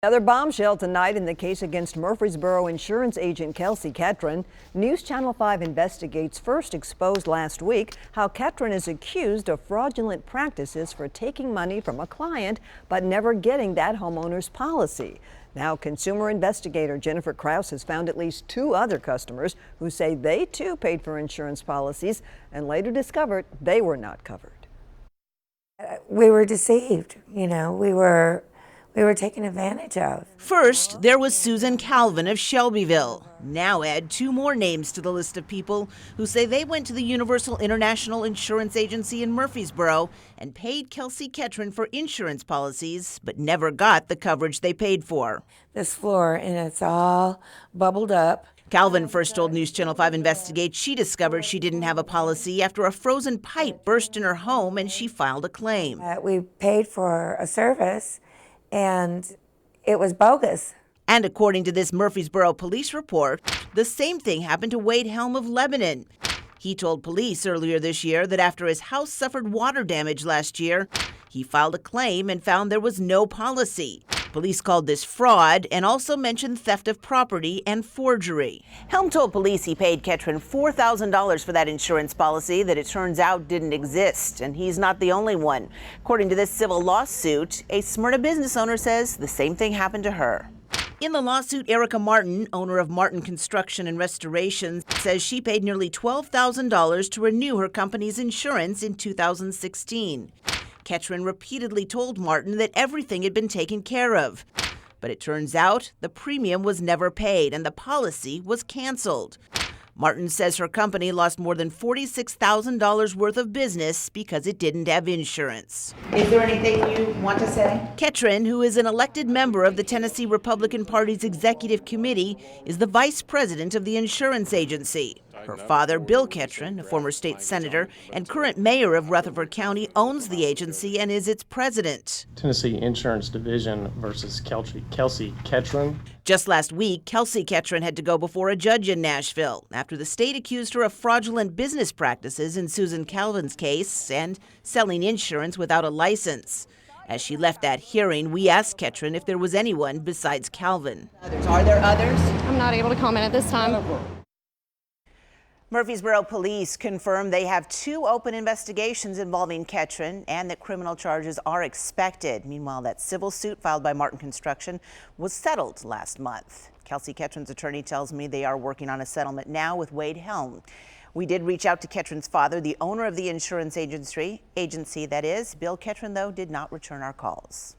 Another bombshell tonight in the case against Murfreesboro insurance agent Kelsey Ketron. News Channel 5 investigates first exposed last week how Ketron is accused of fraudulent practices for taking money from a client but never getting that homeowner's policy. Now, consumer investigator Jennifer Krause has found at least 2 other customers who say they too paid for insurance policies and later discovered they were not covered. We were deceived, we were taken advantage of. First, there was Susan Calvin of Shelbyville. Now add 2 more names to the list of people who say they went to the Universal International Insurance Agency in Murfreesboro and paid Kelsey Ketron for insurance policies, but never got the coverage they paid for. This floor, and it's all bubbled up. Calvin first told News Channel 5 Investigate she discovered she didn't have a policy after a frozen pipe burst in her home and she filed a claim. We paid for a service and it was bogus. And according to this Murfreesboro police report, the same thing happened to Wade Helm of Lebanon. He told police earlier this year that after his house suffered water damage last year, he filed a claim and found there was no policy. Police called this fraud and also mentioned theft of property and forgery. Helm told police he paid Ketron $4,000 for that insurance policy that it turns out didn't exist, and he's not the only one. According to this civil lawsuit, a Smyrna business owner says the same thing happened to her. In the lawsuit, Erica Martin, owner of Martin Construction and Restoration, says she paid nearly $12,000 to renew her company's insurance in 2016. Ketron repeatedly told Martin that everything had been taken care of. But it turns out the premium was never paid and the policy was canceled. Martin says her company lost more than $46,000 worth of business because it didn't have insurance. Is there anything you want to say? Ketron, who is an elected member of the Tennessee Republican Party's executive committee, is the vice president of the insurance agency. Her father, Bill Ketron, a former state senator and current mayor of Rutherford County, owns the agency and is its president. Tennessee Insurance Division versus Kelsey Ketron. Just last week, Kelsey Ketron had to go before a judge in Nashville after the state accused her of fraudulent business practices in Susan Calvin's case and selling insurance without a license. As she left that hearing, we asked Ketron if there was anyone besides Calvin. Are there others? I'm not able to comment at this time. Murfreesboro police confirmed they have 2 open investigations involving Ketron and that criminal charges are expected. Meanwhile, that civil suit filed by Martin Construction was settled last month. Kelsey Ketron's attorney tells me they are working on a settlement now with Wade Helm. We did reach out to Ketron's father, the owner of the insurance agency that is. Bill Ketron, though, did not return our calls.